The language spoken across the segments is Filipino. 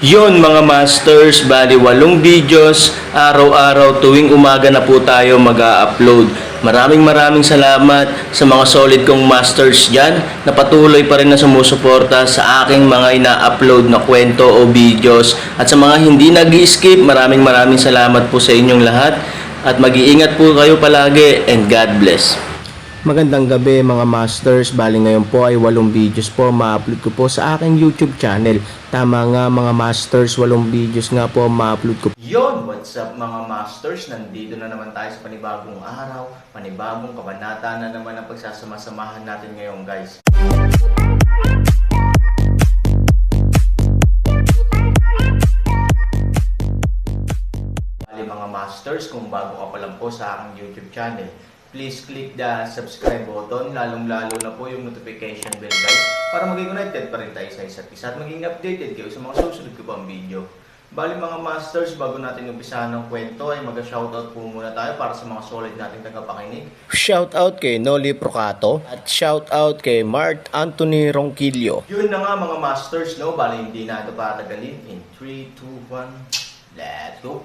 Yon mga masters, bali 8 videos, araw-araw tuwing umaga na po tayo mag-a-upload. Maraming salamat sa mga solid kong masters dyan na patuloy pa rin na sumusuporta sa aking mga ina-upload na kwento o videos. At sa mga hindi nag-skip, maraming salamat po sa inyong lahat. At mag-iingat po kayo palagi and God bless. Magandang gabi mga masters, bali ngayon po ay 8 videos po ma-upload ko po sa aking YouTube channel. Tama nga mga masters, 8 videos nga po ma-upload ko. Yon, what's up mga masters? Nandito na naman tayo sa panibagong araw, panibagong kabanata na naman ang pagsasama-samahan natin ngayon guys. Bali mga masters, kung bago ka pa lang po sa aking YouTube channel, please click the subscribe button, lalong-lalo na po yung notification bell guys, para maging connected pa rin tayo sa isa't isa at maging updated kayo sa mga susunod ko pang video. Bali mga masters, bago natin umpisahan ng kwento ay mag-shoutout po muna tayo para sa mga solid nating tagapakinig. Shoutout kay Noli Procato at shoutout kay Mart Anthony Ronquillo. Yun na nga mga masters, no? Bali hindi na ito patagalin. In 3, 2, 1, let's go!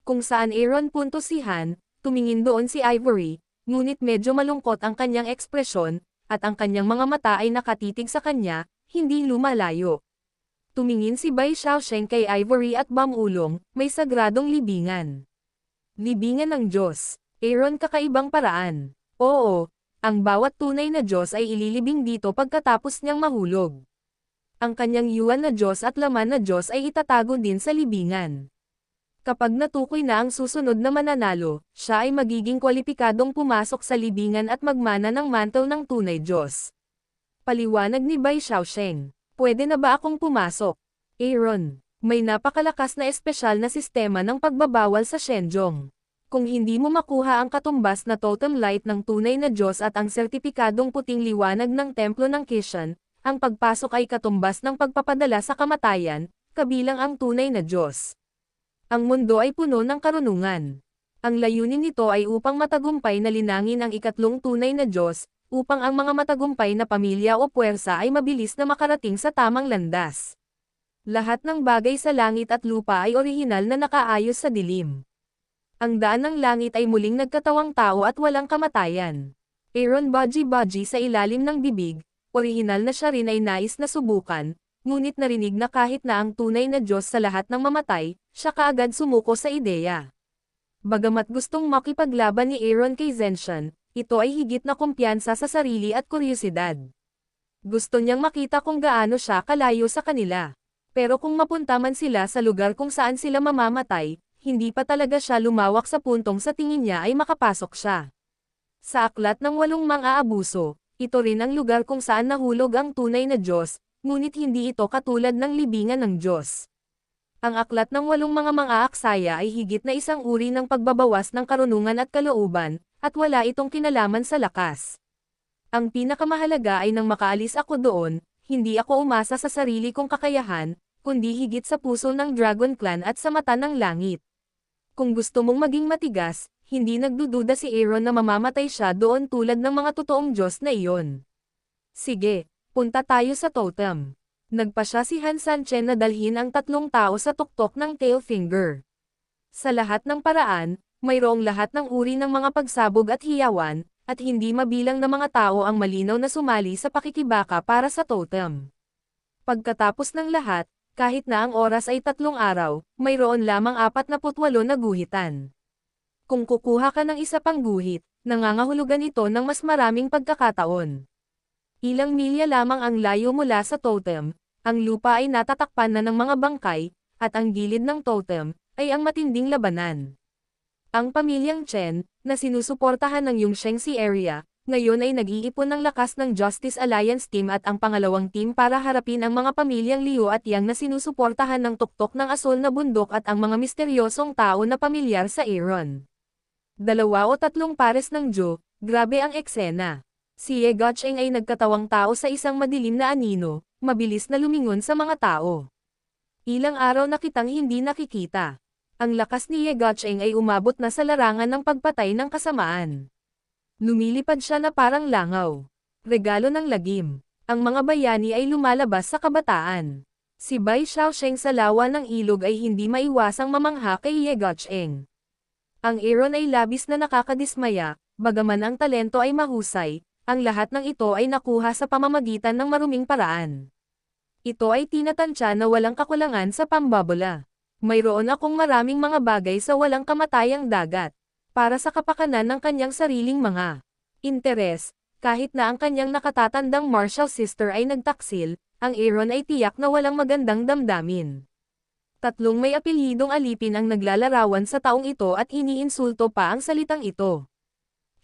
Kung saan Aaron punto si Han, tumingin doon si Ivory, ngunit medyo malungkot ang kanyang ekspresyon, at ang kanyang mga mata ay nakatitig sa kanya, hindi lumalayo. Tumingin si Bai Xiaosheng kay Ivory at Bamulong, may sagradong libingan. Libingan ng Diyos. Aaron kakaibang paraan. Oo, ang bawat tunay na Diyos ay ililibing dito pagkatapos niyang mahulog. Ang kanyang yuan na Diyos at laman na Diyos ay itatago din sa libingan. Kapag natukoy na ang susunod na mananalo, siya ay magiging kwalipikadong pumasok sa libingan at magmana ng mantle ng tunay Diyos. Paliwanag ni Bai Xiaosheng. Pwede na ba akong pumasok? Aaron, may napakalakas na espesyal na sistema ng pagbabawal sa Shenjong. Kung hindi mo makuha ang katumbas na totem light ng tunay na Diyos at ang sertipikadong puting liwanag ng templo ng Kishan, ang pagpasok ay katumbas ng pagpapadala sa kamatayan, kabilang ang tunay na Diyos. Ang mundo ay puno ng karunungan. Ang layunin nito ay upang matagumpay na linangin ang ikatlong tunay na Diyos, upang ang mga matagumpay na pamilya o puwersa ay mabilis na makarating sa tamang landas. Lahat ng bagay sa langit at lupa ay orihinal na nakaayos sa dilim. Ang daan ng langit ay muling nagkatawang tao at walang kamatayan. Aaron Baji sa ilalim ng bibig, orihinal na siya rin ay nais na subukan, ngunit narinig na kahit na ang tunay na Diyos sa lahat ng mamatay, siya kaagad sumuko sa ideya. Bagamat gustong makipaglaban ni Aaron kay Zenshan, ito ay higit na kumpiyansa sa sarili at kuryosidad. Gusto niyang makita kung gaano siya kalayo sa kanila. Pero kung mapunta man sila sa lugar kung saan sila mamamatay, hindi pa talaga siya lumawak sa puntong sa tingin niya ay makapasok siya. Sa aklat ng 8 mang-aabuso, ito rin ang lugar kung saan nahulog ang tunay na Diyos, ngunit hindi ito katulad ng libingan ng Diyos. Ang aklat ng 8 mga mang-aaksaya ay higit na isang uri ng pagbabawas ng karunungan at kalooban, at wala itong kinalaman sa lakas. Ang pinakamahalaga ay nang makaalis ako doon, hindi ako umasa sa sarili kong kakayahan, kundi higit sa puso ng Dragon Clan at sa mata ng langit. Kung gusto mong maging matigas, hindi nagdududa si Aaron na mamamatay siya doon tulad ng mga totoong Diyos na iyon. Sige, punta tayo sa totem. Nagpa siya si Han Sanchen na dalhin ang 3 tao sa tuktok ng Tailfinger. Sa lahat ng paraan, mayroong lahat ng uri ng mga pagsabog at hiyawan, at hindi mabilang na mga tao ang malinaw na sumali sa pakikibaka para sa totem. Pagkatapos ng lahat, kahit na ang oras ay 3 araw, mayroon lamang 48 na guhitan. Kung kukuha ka ng isa pang guhit, nangangahulugan ito ng mas maraming pagkakataon. Ilang milya lamang ang layo mula sa totem, ang lupa ay natatakpan na ng mga bangkay, at ang gilid ng totem, ay ang matinding labanan. Ang pamilyang Chen, na sinusuportahan ng Yongshengsi area, ngayon ay nag-iipon ng lakas ng Justice Alliance Team at ang pangalawang team para harapin ang mga pamilyang Liu at Yang na sinusuportahan ng tuktok ng asol na bundok at ang mga misteryosong tao na pamilyar sa Aaron. 2 o 3 pares ng Zhou, grabe ang eksena. Si Ye Guocheng ay nagkatawang tao sa isang madilim na anino, mabilis na lumingon sa mga tao. Ilang araw na kitang hindi nakikita. Ang lakas ni Ye Guocheng ay umabot na sa larangan ng pagpatay ng kasamaan. Lumilipad siya na parang langaw. Regalo ng lagim. Ang mga bayani ay lumalabas sa kabataan. Si Bai Xiaosheng sa lawa ng ilog ay hindi maiwasang mamangha kay Ye Guocheng. Ang Aaron ay labis na nakakadismaya, bagaman ang talento ay mahusay, ang lahat ng ito ay nakuha sa pamamagitan ng maruming paraan. Ito ay tinatansya na walang kakulangan sa pambabola. Mayroon akong maraming mga bagay sa walang kamatayang dagat, para sa kapakanan ng kanyang sariling mga interes, kahit na ang kanyang nakatatandang martial sister ay nagtaksil, ang Aaron ay tiyak na walang magandang damdamin. Tatlong may apelyidong alipin ang naglalarawan sa taong ito at iniinsulto pa ang salitang ito.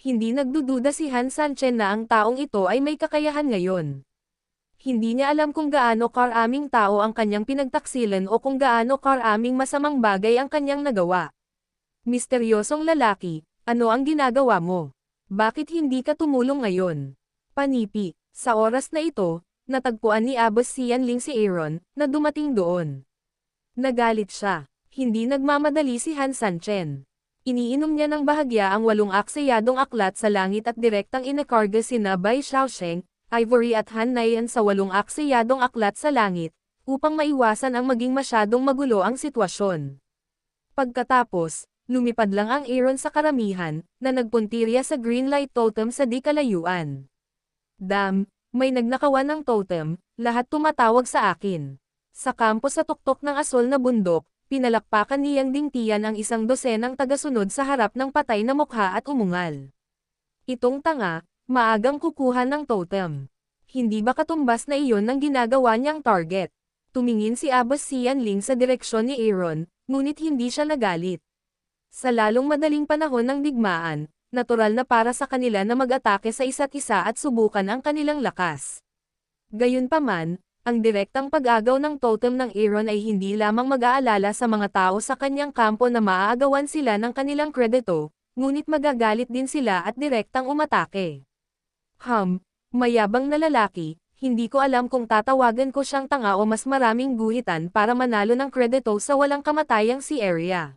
Hindi nagdududa si Han Sanchen na ang taong ito ay may kakayahan ngayon. Hindi niya alam kung gaano karaming tao ang kanyang pinagtaksilan o kung gaano karaming masamang bagay ang kanyang nagawa. Misteryosong lalaki, ano ang ginagawa mo? Bakit hindi ka tumulong ngayon? Panipi, sa oras na ito, natagpuan ni Abbas Xianling si Aaron, na dumating doon. Nagalit siya. Hindi nagmamadali si Han Sanchen. Iniinom niya ng bahagya ang 8 aksayadong aklat sa langit at direktang inakarga sina Bai Xiaosheng, Ivory at Han Nayan sa 8 aksayadong aklat sa langit, upang maiwasan ang maging masyadong magulo ang sitwasyon. Pagkatapos, lumipad lang ang Aaron sa karamihan, na nagpuntirya sa green light totem sa di kalayuan. Damn, may nagnakawan ng totem, lahat tumatawag sa akin. Sa kampo sa tuktok ng asol na bundok, pinalakpakan niyang dingtiyan ang 12 tagasunod sa harap ng patay na mukha at umungal. Itong tanga, maagang kukuha ng totem. Hindi ba katumbas na iyon ang ginagawa niyang target? Tumingin si Abbas Xianling sa direksyon ni Aaron, ngunit hindi siya nagalit. Sa lalong madaling panahon ng digmaan, natural na para sa kanila na mag-atake sa isa't isa at subukan ang kanilang lakas. Gayunpaman, ang direktang pag-agaw ng totem ng Aaron ay hindi lamang mag-aalala sa mga tao sa kanyang kampo na maaagawan sila ng kanilang kredito, ngunit magagalit din sila at direktang umatake. Mayabang na lalaki, hindi ko alam kung tatawagan ko siyang tanga o mas maraming guhitan para manalo ng kredito sa walang kamatayang si Arya.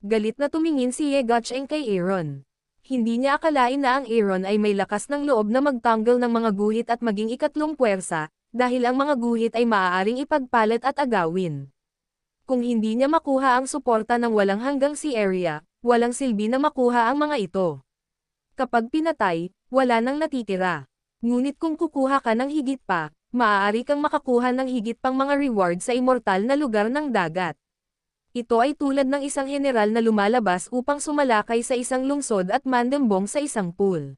Galit na tumingin si Ye Guocheng kay Aaron. Hindi niya akalain na ang Aaron ay may lakas ng loob na magtanggal ng mga guhit at maging ikatlong puwersa, dahil ang mga guhit ay maaaring ipagpalit at agawin. Kung hindi niya makuha ang suporta ng walang hanggang si Arya, walang silbi na makuha ang mga ito. Kapag pinatay, wala nang natitira. Ngunit kung kukuha ka ng higit pa, maaari kang makakuha ng higit pang mga reward sa immortal na lugar ng dagat. Ito ay tulad ng isang general na lumalabas upang sumalakay sa isang lungsod at mandembong sa isang pool.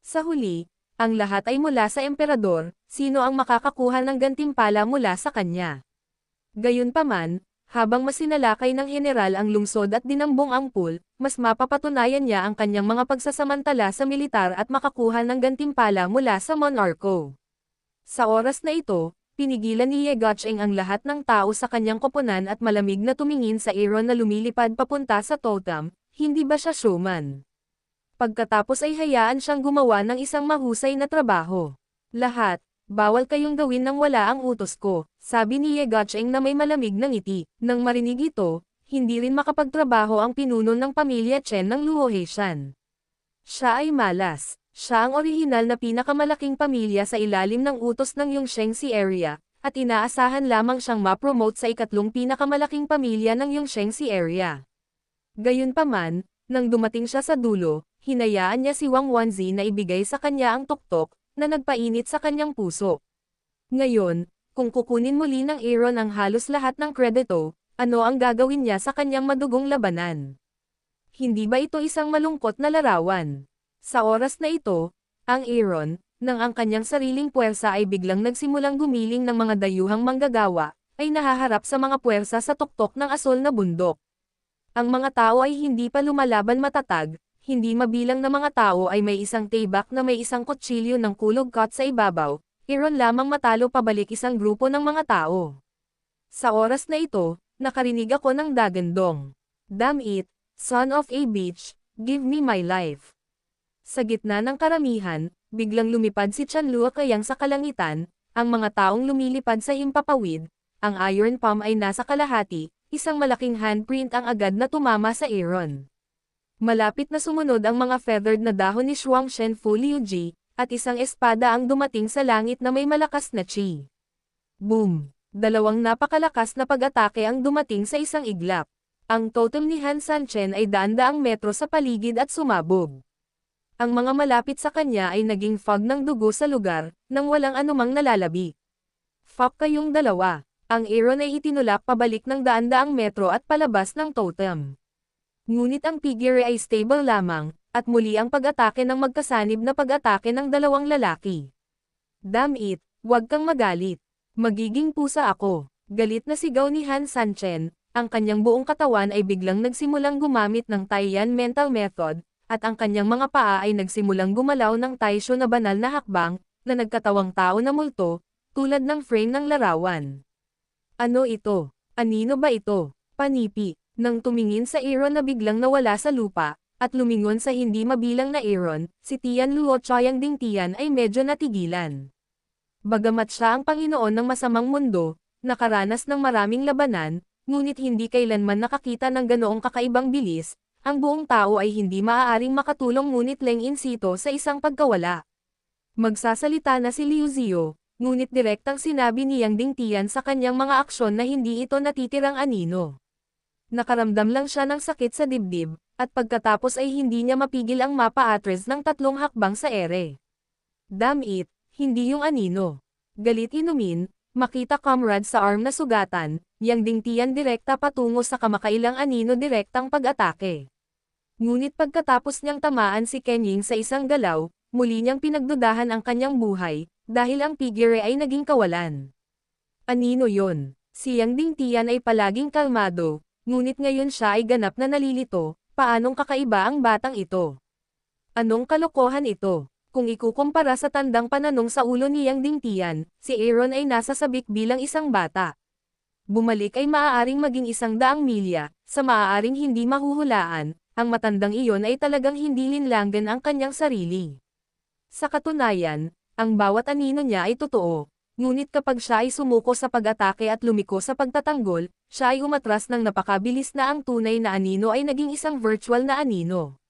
Sa huli, ang lahat ay mula sa emperador, sino ang makakakuha ng gantimpala mula sa kanya. Gayunpaman, habang mas sinalakay ng general ang lungsod at dinambong ang pool, mas mapapatunayan niya ang kanyang mga pagsasamantala sa militar at makakuha ng gantimpala mula sa monarko. Sa oras na ito, pinigilan ni Ye Guocheng ang lahat ng tao sa kanyang koponan at malamig na tumingin sa Aaron na lumilipad papunta sa totem, hindi ba siya showman? Pagkatapos ay hayaan siyang gumawa ng isang mahusay na trabaho. Lahat, bawal kayong gawin nang wala ang utos ko, sabi ni Ye Guocheng na may malamig na ngiti. Nang marinig ito, hindi rin makapagtrabaho ang pinuno ng pamilya Chen ng Luo Heishan. Siya ay malas. Siya ang orihinal na pinakamalaking pamilya sa ilalim ng utos ng Yongsheng si Arya, at inaasahan lamang siyang ma-promote sa ikatlong pinakamalaking pamilya ng Yongsheng si Arya. Gayunpaman, nang dumating siya sa dulo, hinayaan niya si Wang Wanzi na ibigay sa kanya ang tuktok, na nagpainit sa kanyang puso. Ngayon, kung kukunin muli ng Aaron ang halos lahat ng kredito, ano ang gagawin niya sa kanyang madugong labanan? Hindi ba ito isang malungkot na larawan? Sa oras na ito, ang Aaron, nang ang kanyang sariling puwersa ay biglang nagsimulang gumiling ng mga dayuhang manggagawa, ay nahaharap sa mga puwersa sa tuktok ng asol na bundok. Ang mga tao ay hindi pa lumalaban matatag, hindi mabilang na mga tao ay may isang tibak na may isang kutsilyo ng kulog cut sa ibabaw, Aaron lamang matalo pabalik isang grupo ng mga tao. Sa oras na ito, nakarinig ako ng dagandong. Damn it, son of a bitch, give me my life. Sa gitna ng karamihan, biglang lumipad si Chanlua Kayang sa kalangitan, ang mga taong lumilipad sa himpapawid, ang Iron Palm ay nasa kalahati, isang malaking handprint ang agad na tumama sa Aaron. Malapit na sumunod ang mga feathered na dahon ni Shuang Shen Fu Liuji, at isang espada ang dumating sa langit na may malakas na chi. Boom! Dalawang napakalakas na pag-atake ang dumating sa isang iglap. Ang totem ni Han Sanchen ay daan-daang metro sa paligid at sumabog. Ang mga malapit sa kanya ay naging fog ng dugo sa lugar, nang walang anumang nalalabi. Fuck kayong dalawa. Ang Aaron ay itinulak pabalik ng daan-daang metro at palabas ng totem. Ngunit ang figure ay stable lamang, at muli ang pag-atake ng magkasanib na pag-atake ng dalawang lalaki. Damn it, wag kang magalit. Magiging pusa ako. Galit na sigaw ni Han Sanchen, ang kanyang buong katawan ay biglang nagsimulang gumamit ng Taiyan mental method, at ang kanyang mga paa ay nagsimulang gumalaw ng Taisho na banal na hakbang, na nagkatawang tao na multo, tulad ng frame ng larawan. Ano ito? Anino ba ito? Panipi. Nang tumingin sa Aaron na biglang nawala sa lupa, at lumingon sa hindi mabilang na Aaron, si Tian Luo Chayang Ding Tian ay medyo natigilan. Bagamat siya ang Panginoon ng masamang mundo, nakaranas ng maraming labanan, ngunit hindi kailanman nakakita ng ganoong kakaibang bilis, ang buong tao ay hindi maaaring makatulong ngunit leng in situ sa isang pagkawala. Magsasalita na si Liu Zio, ngunit direktang sinabi ni Yang Ding Tian sa kanyang mga aksyon na hindi ito natitirang anino. Nakaramdam lang siya ng sakit sa dibdib, at pagkatapos ay hindi niya mapigil ang mapa-atres ng 3 hakbang sa ere. Damn it! Hindi yung anino. Galit inumin, makita comrade sa arm na sugatan, Yang Ding Tian direkta patungo sa kamakailang anino direktang pag-atake. Ngunit pagkatapos niyang tamaan si Kenying sa isang galaw, muli niyang pinagdudahan ang kanyang buhay, dahil ang figure ay naging kawalan. Anino yon? Si Yang Ding Tian ay palaging kalmado, ngunit ngayon siya ay ganap na nalilito, paanong kakaiba ang batang ito? Anong kalokohan ito? Kung ikukumpara sa tandang pananong sa ulo ni Yang Ding Tian, si Aaron ay nasa sabik bilang isang bata. Bumalik ay maaaring maging 100 milya, sa maaaring hindi mahuhulaan, ang matandang iyon ay talagang hindi linlanggan ang kanyang sarili. Sa katunayan, ang bawat anino niya ay totoo, ngunit kapag siya ay sumuko sa pag-atake at lumiko sa pagtatanggol, siya ay umatras ng napakabilis na ang tunay na anino ay naging isang virtual na anino.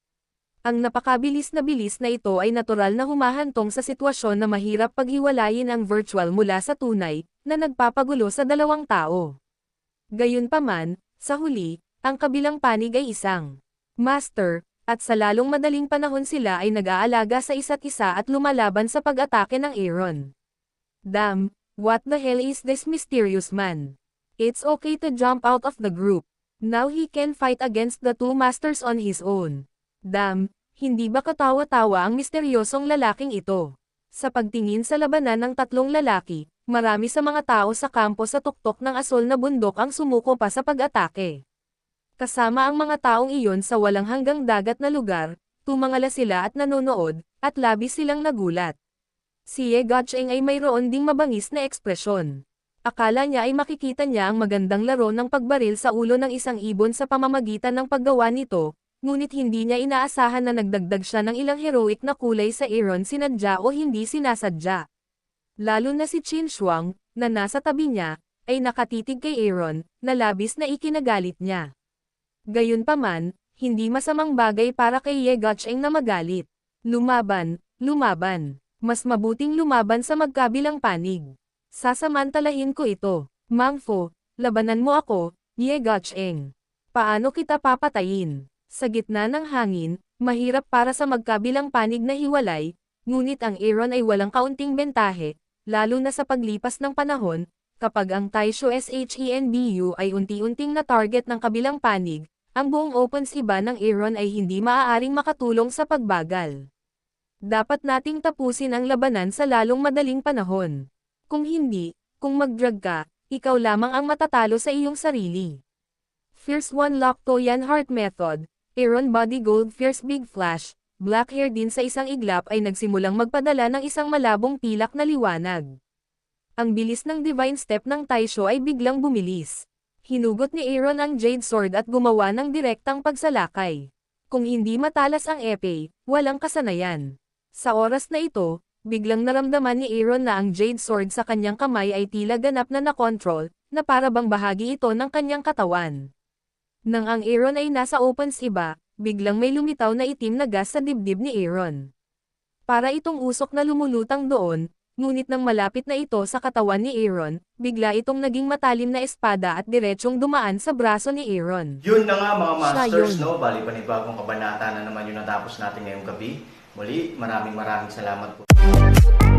Ang napakabilis na bilis na ito ay natural na humahantong sa sitwasyon na mahirap paghiwalayin ang virtual mula sa tunay, na nagpapagulo sa dalawang tao. Gayunpaman, sa huli, ang kabilang panig ay isang master, at sa lalong madaling panahon sila ay nag-aalaga sa isa't isa at lumalaban sa pag-atake ng Aaron. Damn, what the hell is this mysterious man? It's okay to jump out of the group. Now he can fight against the 2 masters on his own. Damn, hindi ba katawa-tawa ang misteryosong lalaking ito? Sa pagtingin sa labanan ng 3 lalaki, marami sa mga tao sa kampo sa tuktok ng asol na bundok ang sumuko pa sa pag-atake. Kasama ang mga taong iyon sa walang hanggang dagat na lugar, tumangala sila at nanonood, at labis silang nagulat. Si Ye Gotcheng ay mayroon ding mabangis na ekspresyon. Akala niya ay makikita niya ang magandang laro ng pagbaril sa ulo ng isang ibon sa pamamagitan ng paggawa nito, ngunit hindi niya inaasahan na nagdagdag siya ng ilang heroic na kulay sa Aaron sinadya o hindi sinasadya. Lalo na si Qin Shuang, na nasa tabi niya, ay nakatitig kay Aaron, na labis na ikinagalit niya. Gayunpaman, hindi masamang bagay para kay Ye Gotcheng na magalit. Lumaban, lumaban. Mas mabuting lumaban sa magkabilang panig. Sasamantalahin ko ito. Mang Fo, labanan mo ako, Ye Gotcheng. Paano kita papatayin? Sa gitna ng hangin, mahirap para sa magkabilang panig na hiwalay, ngunit ang Aaron ay walang kaunting bentahe, lalo na sa paglipas ng panahon, kapag ang Taisho Shenbu ay unti-unting na-target ng kabilang panig, ang buong opens iba ng Aaron ay hindi maaaring makatulong sa pagbagal. Dapat nating tapusin ang labanan sa lalong madaling panahon. Kung hindi, kung mag-drug ka, ikaw lamang ang matatalo sa iyong sarili. Fierce One Lock Toyan Heart Method, Aaron Body Gold Fierce Big Flash, black hair din sa isang iglap ay nagsimulang magpadala ng isang malabong pilak na liwanag. Ang bilis ng Divine Step ng Taisho ay biglang bumilis. Hinugot ni Aaron ang Jade Sword at gumawa ng direktang pagsalakay. Kung hindi matalas ang epee, walang kasanayan. Sa oras na ito, biglang naramdaman ni Aaron na ang Jade Sword sa kanyang kamay ay tila ganap na nakontrol, na para bang bahagi ito ng kanyang katawan. Nang ang Aaron ay nasa opens iba, biglang may lumitaw na itim na gas sa dibdib ni Aaron. Para itong usok na lumulutang doon, ngunit nang malapit na ito sa katawan ni Aaron, bigla itong naging matalim na espada at diretsyong dumaan sa braso ni Aaron. Yun na nga mga Siya masters, yun. no? Bali panibagong kabanata na naman yung natapos natin ngayong gabi. Muli, maraming salamat po.